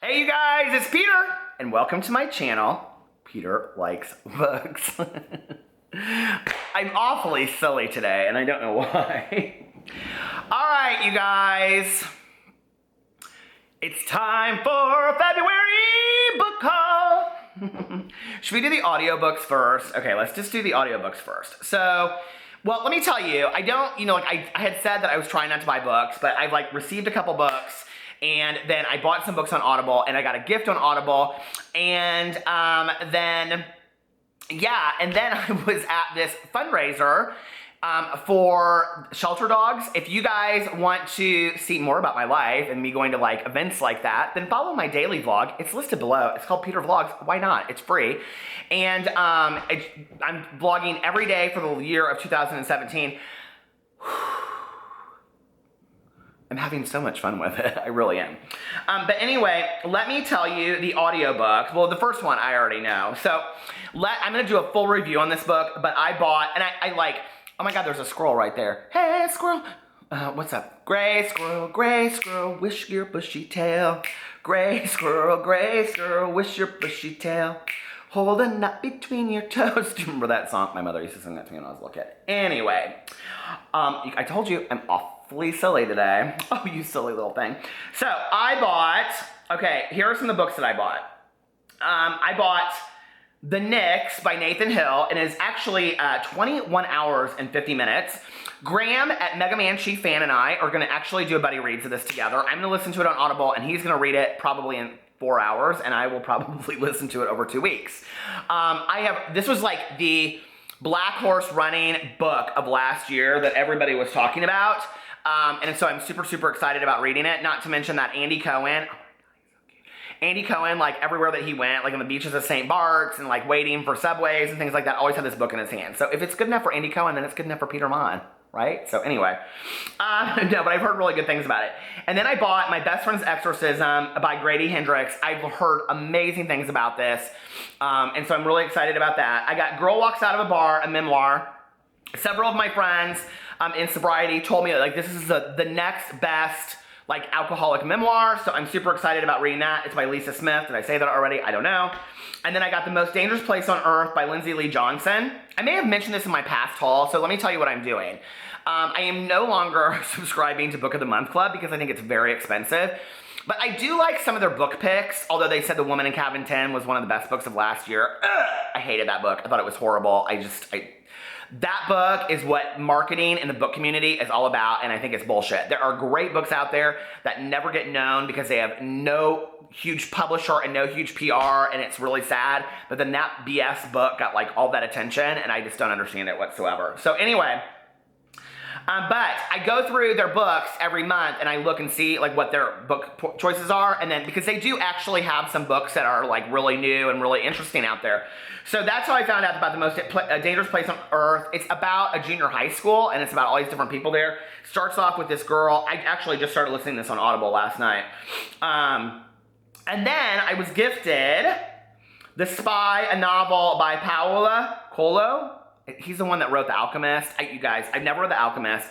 Hey you guys, it's Peter, and welcome to my channel, Peter Likes Books. I'm awfully silly today, and I don't know why. Alright, you guys. It's time for a February book haul. Should we do the audiobooks first? Okay, let's just do the audiobooks first. So, well, let me tell you, I don't, I had said that I was trying not to buy books, but I've received a couple books. And then I bought some books on Audible, and I got a gift on Audible, and then I was at this fundraiser for shelter dogs. If you guys want to see more about my life and me going to events like that, then follow my daily vlog. It's listed below. It's called Peter Vlogs. Why not? It's free. And I'm vlogging every day for the year of 2017. I'm having so much fun with it. I really am. But anyway, let me tell you the audiobook. Well, the first one I already know. So I'm going to do a full review on this book, but I bought, and I oh my God, there's a squirrel right there. Hey, squirrel. What's up? Gray squirrel, wish your bushy tail. Gray squirrel, wish your bushy tail. Hold a nut between your toes. Do you remember that song? My mother used to sing that to me when I was a little kid. Anyway, I told you I'm awfully silly today. Oh, you silly little thing. So I bought, okay, here are some of the books that I bought. I bought The Nix by Nathan Hill, and it's actually 21 hours and 50 minutes. Graham at Mega Man Chief Fan and I are going to actually do a buddy reads of this together. I'm going to listen to it on Audible, and he's going to read it probably in 4 hours, and I will probably listen to it over 2 weeks. This was like the Black Horse Running book of last year that everybody was talking about. And so I'm super, super excited about reading it. Not to mention that Andy Cohen, everywhere that he went, on the beaches of St. Bart's and waiting for subways and things like that, always had this book in his hand. So if it's good enough for Andy Cohen, then it's good enough for Peter Mon, right? So anyway, no, but I've heard really good things about it. And then I bought My Best Friend's Exorcism by Grady Hendrix. I've heard amazing things about this. And so I'm really excited about that. I got Girl Walks Out of a Bar, a memoir. Several of my friends in sobriety told me that this is the next best alcoholic memoir, so I'm super excited about reading that. It's by Lisa Smith. Did I say that already? I don't know. And then I got The Most Dangerous Place on Earth by Lindsay Lee Johnson. I may have mentioned this in my past haul, so let me tell you what I'm doing. I am no longer subscribing to Book of the Month Club because I think it's very expensive. But I do like some of their book picks, although they said The Woman in Cabin 10 was one of the best books of last year. I hated that book. I thought it was horrible. That book is what marketing in the book community is all about, and I think it's bullshit. There are great books out there that never get known because they have no huge publisher and no huge PR, and it's really sad. But then that BS book got all that attention, and I just don't understand it whatsoever. So anyway, but I go through their books every month, and I look and see what their book choices are, and then because they do actually have some books that are really new and really interesting out there. So that's how I found out about The Most Dangerous Place on Earth. It's about a junior high school, and it's about all these different people there. Starts off with this girl. I actually just started listening to this on Audible last night. And then I was gifted The Spy, a novel by Paolo Coelho. He's the one that wrote The Alchemist. You guys, I've never read The Alchemist.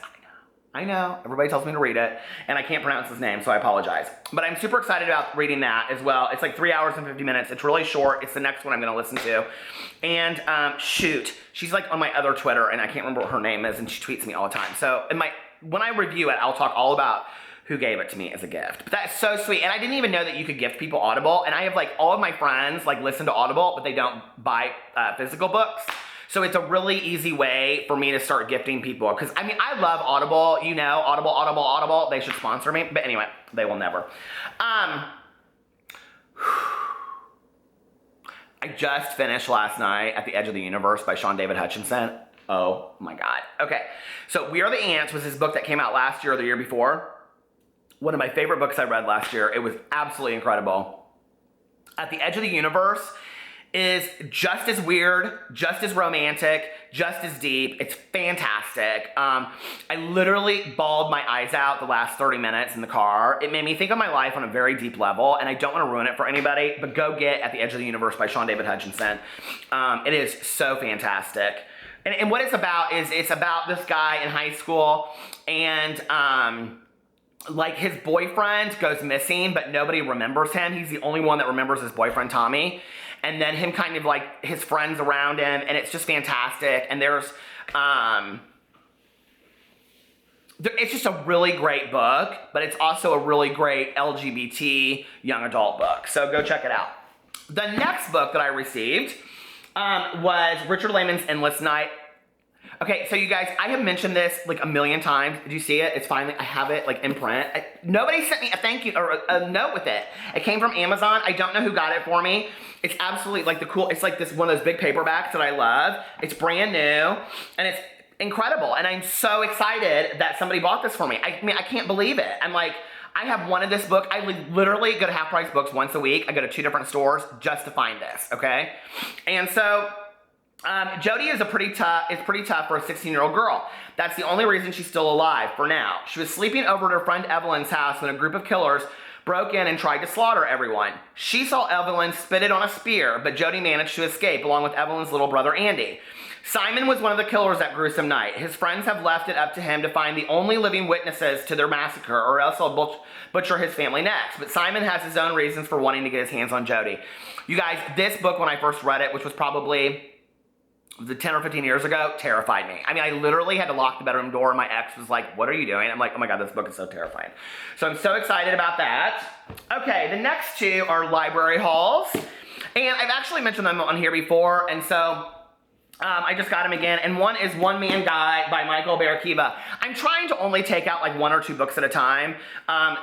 I know. Everybody tells me to read it, and I can't pronounce his name, so I apologize. But I'm super excited about reading that as well. It's 3 hours and 50 minutes. It's really short. It's the next one I'm going to listen to. And shoot, she's on my other Twitter, and I can't remember what her name is, and she tweets me all the time. So when I review it, I'll talk all about who gave it to me as a gift. But that's so sweet. And I didn't even know that you could gift people Audible. And I have all of my friends listen to Audible, but they don't buy physical books. So it's a really easy way for me to start gifting people. Because, I love Audible. Audible. They should sponsor me. But anyway, they will never. I just finished last night At the Edge of the Universe by Sean David Hutchinson. Oh my God. Okay. So We Are the Ants was his book that came out last year or the year before. One of my favorite books I read last year. It was absolutely incredible. At the Edge of the Universe is just as weird, just as romantic, just as deep. It's fantastic. I literally bawled my eyes out the last 30 minutes in the car. It made me think of my life on a very deep level, and I don't want to ruin it for anybody, but go get At the Edge of the Universe by Sean David Hutchinson. It is so fantastic. And what it's about is it's about this guy in high school, and like his boyfriend goes missing, but nobody remembers him. He's the only one that remembers his boyfriend, Tommy. And then him kind of like his friends around him, and it's just fantastic. And there's, it's just a really great book, but it's also a really great LGBT young adult book. So go check it out. The next book that I received was Richard Lehman's Endless Night. Okay, so you guys, I have mentioned this like a million times. Did you see it? It's finally, I have it like in print. Nobody sent me a thank you or a note with it. It came from Amazon. I don't know who got it for me. It's absolutely like it's like this one of those big paperbacks that I love. It's brand new and it's incredible. And I'm so excited that somebody bought this for me. I mean, I can't believe it. I'm like, I have wanted this book. I literally go to Half Price Books once a week. I go to 2 different stores just to find this, okay? And so, Jody is pretty tough for a 16-year-old girl. That's the only reason she's still alive for now. She was sleeping over at her friend Evelyn's house when a group of killers broke in and tried to slaughter everyone. She saw Evelyn spit it on a spear, but Jody managed to escape along with Evelyn's little brother Andy. Simon was one of the killers that gruesome night. His friends have left it up to him to find the only living witnesses to their massacre, or else he'll butcher his family next. But Simon has his own reasons for wanting to get his hands on Jody. You guys, this book, when I first read it, which was probably 10 or 15 years ago, terrified me. I mean, I literally had to lock the bedroom door, and my ex was like, what are you doing? I'm like, oh my God, this book is so terrifying. So I'm so excited about that. Okay, the next 2 are library hauls. And I've actually mentioned them on here before, and so I just got them again, and one is One Man Guy by Michael Barakiva. I'm trying to only take out like 1 or 2 books at a time,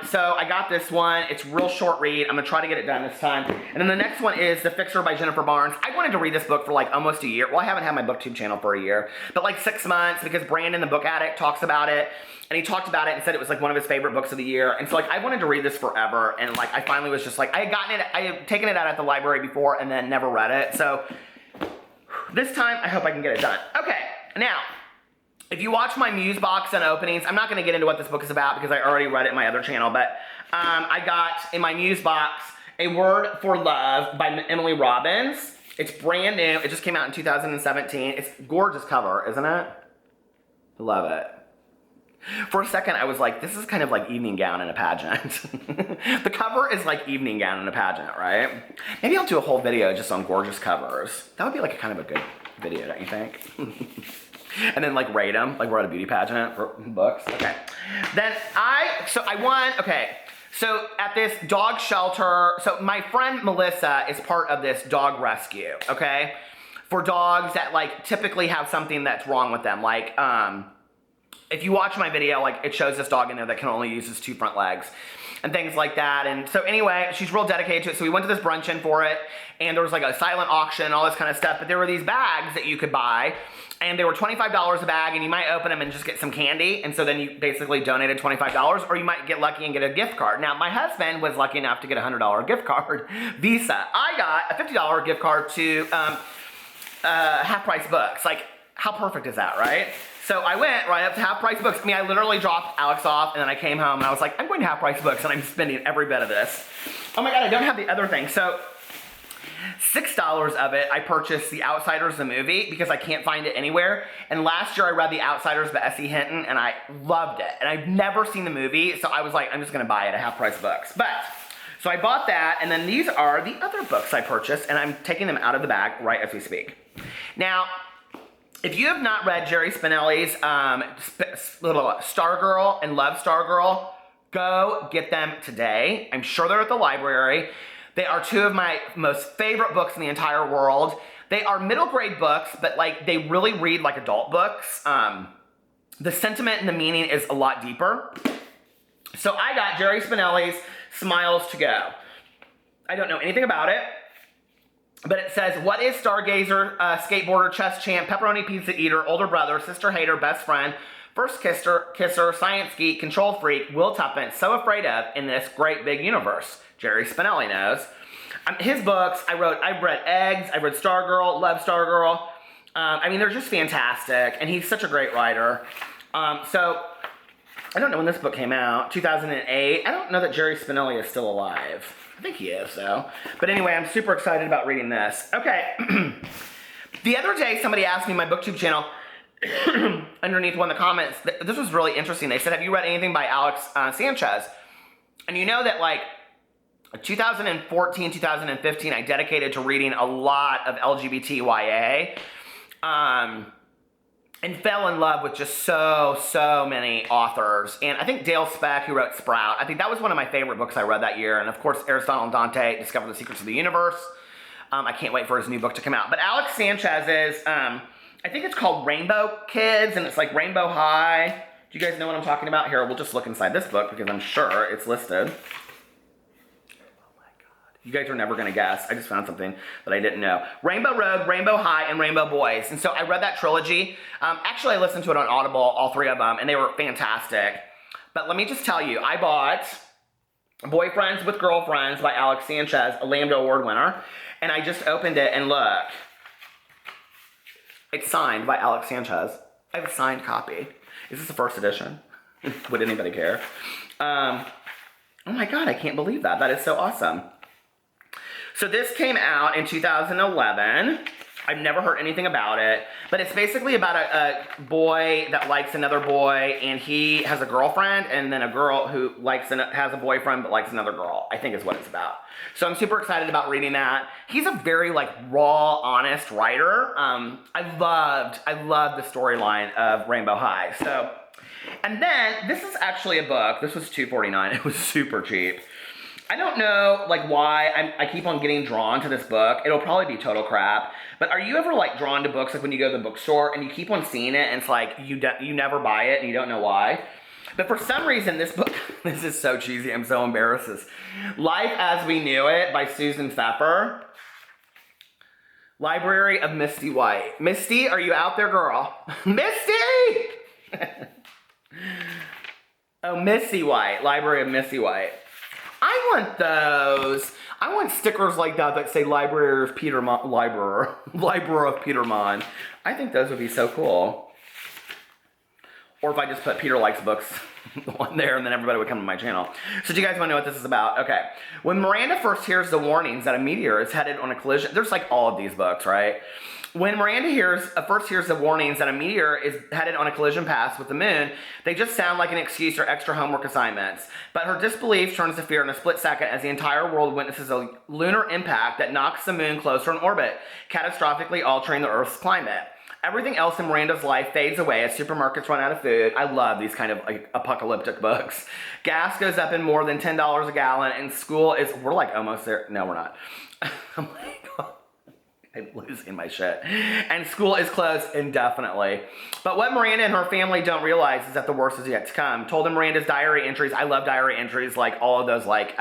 so I got this one. It's a real short read. I'm gonna try to get it done this time. And then the next one is The Fixer by Jennifer Barnes. I wanted to read this book for like almost a year. Well, I haven't had my booktube channel for a year, but like 6 months, because Brandon, the book addict, talks about it, and he talked about it and said it was like one of his favorite books of the year. And so like I wanted to read this forever, and like I finally was just like, I had taken it out at the library before and then never read it. So this time, I hope I can get it done. Okay, now, if you watch my Muse box and openings, I'm not going to get into what this book is about because I already read it in my other channel, but I got, in my Muse box, A Word for Love by Emily Robbins. It's brand new. It just came out in 2017. It's a gorgeous cover, isn't it? I love it. For a second, I was like, this is kind of like evening gown in a pageant. The cover is like evening gown in a pageant, right? Maybe I'll do a whole video just on gorgeous covers. That would be like a kind of a good video, don't you think? And then like rate them, like we're at a beauty pageant for books. Okay. Then I won, okay. So at this dog shelter, so my friend Melissa is part of this dog rescue, okay? For dogs that like typically have something that's wrong with them, like, if you watch my video, like it shows this dog in there that can only use his 2 front legs and things like that. And so anyway, she's real dedicated to it. So we went to this brunch-in for it, and there was like a silent auction and all this kind of stuff. But there were these bags that you could buy, and they were $25 a bag, and you might open them and just get some candy. And so then you basically donated $25, or you might get lucky and get a gift card. Now, my husband was lucky enough to get a $100 gift card, Visa. I got a $50 gift card to Half Price Books. Like, how perfect is that, right? So I went right up to Half Price Books. I mean, I literally dropped Alex off, and then I came home, and I was like, I'm going to Half Price Books, and I'm spending every bit of this. Oh my God, I don't have the other thing. So $6 of it, I purchased The Outsiders, the movie, because I can't find it anywhere. And last year, I read The Outsiders by S.E. Hinton, and I loved it. And I've never seen the movie, so I was like, I'm just going to buy it at Half Price Books. But, so I bought that, and then these are the other books I purchased, and I'm taking them out of the bag right as we speak. Now, if you have not read Jerry Spinelli's Stargirl and Love Stargirl, go get them today. I'm sure they're at the library. They are 2 of my most favorite books in the entire world. They are middle grade books, but like they really read like adult books. The sentiment and the meaning is a lot deeper. So I got Jerry Spinelli's Smiles to Go. I don't know anything about it. But it says, what is stargazer, skateboarder, chess champ, pepperoni pizza eater, older brother, sister hater, best friend, first kisser, science geek, control freak, Will Tuppence so afraid of in this great big universe? Jerry Spinelli knows. His books, I read Eggs, I read Stargirl, love Stargirl. I mean, they're just fantastic, and he's such a great writer. So, I don't know when this book came out, 2008. I don't know that Jerry Spinelli is still alive. I think he is, though. But anyway, I'm super excited about reading this. Okay. The other day, somebody asked me in my booktube channel, underneath one of the comments, this was really interesting. They said, have you read anything by Alex Sanchez? And you know that like 2014, 2015, I dedicated to reading a lot of LGBTYA. And fell in love with just so many authors. And I think Dale Speck, who wrote Sprout, I think that was one of my favorite books I read that year. And of course, Aristotle and Dante, Discover the Secrets of the Universe. I can't wait for his new book to come out. But Alex Sanchez is, I think it's called Rainbow Kids, and it's like Rainbow High. Do you guys know what I'm talking about? Here, we'll just look inside this book because I'm sure it's listed. You guys are never going to guess. I just found something that I didn't know. Rainbow Road, Rainbow High, and Rainbow Boys. And so I read that trilogy. Actually, I listened to it on Audible, all three of them, and they were fantastic. But let me just tell you, I bought Boyfriends with Girlfriends by Alex Sanchez, a Lambda Award winner. And I just opened it and look. It's signed by Alex Sanchez. I have a signed copy. Is this the first edition? Would anybody care? Oh my God, I can't believe that. That is so awesome. So this came out in 2011. I've never heard anything about it, but it's basically about a boy that likes another boy, and he has a girlfriend, and then a girl who has a boyfriend but likes another girl, I think is what it's about. So I'm super excited about reading that. He's a very like raw, honest writer. I loved the storyline of Rainbow High. So, and then this is actually a book. This was $2.49. It was super cheap. I don't know like why I keep on getting drawn to this book. It'll probably be total crap. But are you ever like drawn to books like when you go to the bookstore and you keep on seeing it and it's like you never buy it and you don't know why? But for some reason this book, this is so cheesy, I'm so embarrassed. Life as We Knew It by Susan Pfeffer. Library of Misty White. Misty, are you out there, girl? Misty! Oh, Misty White. Library of Misty White. I want those. I want stickers like that say Library of Peter Mon, Library of Peter Mon. I think those would be so cool. Or if I just put Peter Likes Books on there and then everybody would come to my channel. So do you guys want to know what this is about? Okay. When Miranda first hears the warnings that a meteor is headed on a collision, there's like all of these books, right? When Miranda first hears the warnings that a meteor is headed on a collision path with the moon, they just sound like an excuse for extra homework assignments. But her disbelief turns to fear in a split second as the entire world witnesses a lunar impact that knocks the moon closer in orbit, catastrophically altering the Earth's climate. Everything else in Miranda's life fades away as supermarkets run out of food. I love these kind of like apocalyptic books. Gas goes up in more than $10 a gallon, and school is, we're like almost there. No, we're not. I'm like, I'm losing my shit. And school is closed indefinitely. But what Miranda and her family don't realize is that the worst is yet to come. Told in Miranda's diary entries, I love diary entries, like all of those like,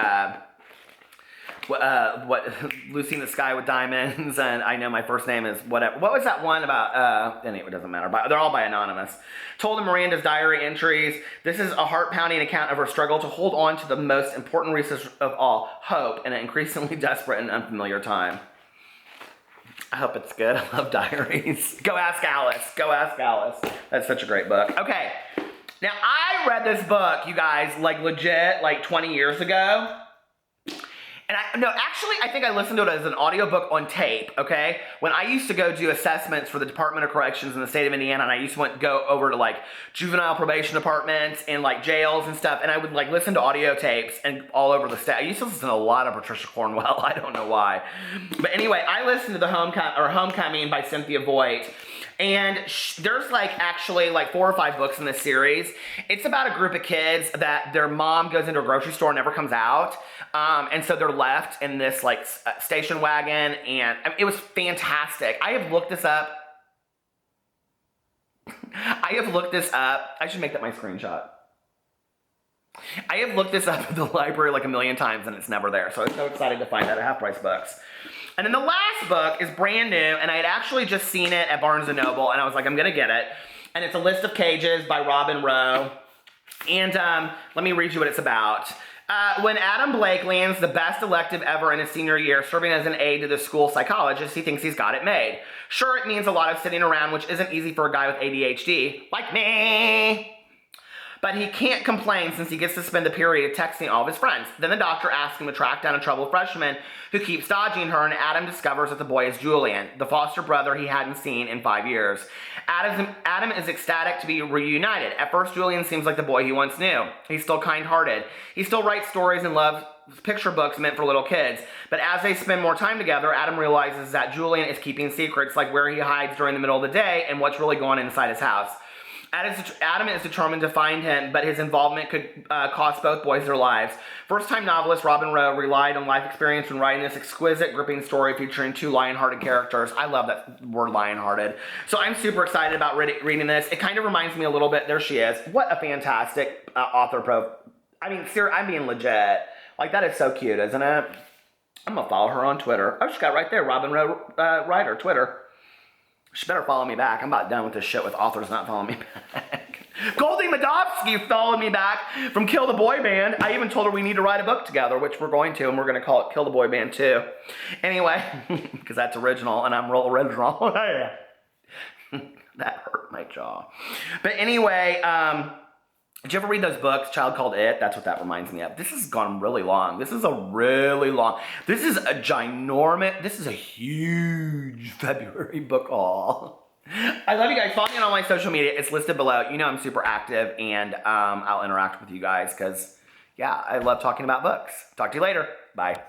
Lucy in the Sky with Diamonds, and I know my first name is whatever. What was that one about? Anyway, it doesn't matter. But they're all by Anonymous. Told in Miranda's diary entries, this is a heart-pounding account of her struggle to hold on to the most important resource of all, hope, in an increasingly desperate and unfamiliar time. I hope it's good. I love diaries. Go Ask Alice. Go Ask Alice. That's such a great book. Okay. Now, I read this book, you guys, like legit, like 20 years ago. And actually, I think I listened to it as an audiobook on tape, okay? When I used to go do assessments for the Department of Corrections in the state of Indiana, and I used to go over to like juvenile probation departments and like jails and stuff, and I would like listen to audio tapes and all over the state. I used to listen to a lot of Patricia Cornwell. I don't know why. But anyway, I listened to the Homecoming by Cynthia Voigt. And there's like actually like 4 or 5 books in this series. It's about a group of kids that their mom goes into a grocery store and never comes out. And so they're left in this like station wagon, and it was fantastic. I have looked this up. I should make that my screenshot. I have looked this up at the library like a million times and it's never there. So I'm so excited to find that at Half Price Books. And then the last book is brand new, and I had actually just seen it at Barnes & Noble, and I was like, I'm going to get it. And it's A List of Cages by Robin Rowe. And let me read you what it's about. When Adam Blake lands the best elective ever in his senior year, serving as an aide to the school psychologist, he thinks he's got it made. Sure, it means a lot of sitting around, which isn't easy for a guy with ADHD, like me. But he can't complain since he gets to spend the period texting all of his friends. Then the doctor asks him to track down a troubled freshman who keeps dodging her, and Adam discovers that the boy is Julian, the foster brother he hadn't seen in 5 years. Adam is ecstatic to be reunited. At first, Julian seems like the boy he once knew. He's still kind-hearted. He still writes stories and loves picture books meant for little kids. But as they spend more time together, Adam realizes that Julian is keeping secrets, like where he hides during the middle of the day and what's really going on inside his house. Adam is determined to find him, but his involvement could cost both boys their lives. First-time novelist Robin Rowe relied on life experience when writing this exquisite, gripping story featuring 2 lion-hearted characters. I love that word, lion-hearted. So I'm super excited about reading this. It kind of reminds me a little bit, there she is. What a fantastic author pro. I mean, seriously, I'm being legit. Like, that is so cute, isn't it? I'm going to follow her on Twitter. Oh, she got right there, Robin Rowe Writer, Twitter. She better follow me back. I'm about done with this shit with authors not following me back. Goldie Madovsky followed me back from Kill the Boy Band. I even told her we need to write a book together, which we're going to, and we're going to call it Kill the Boy Band 2. Anyway, because that's original, and I'm real original. That hurt my jaw. But anyway, did you ever read those books, Child Called It? That's what that reminds me of. This has gone really long. This is a huge February book haul. I love you guys. Follow me on all my social media. It's listed below. You know I'm super active, and I'll interact with you guys because, yeah, I love talking about books. Talk to you later. Bye.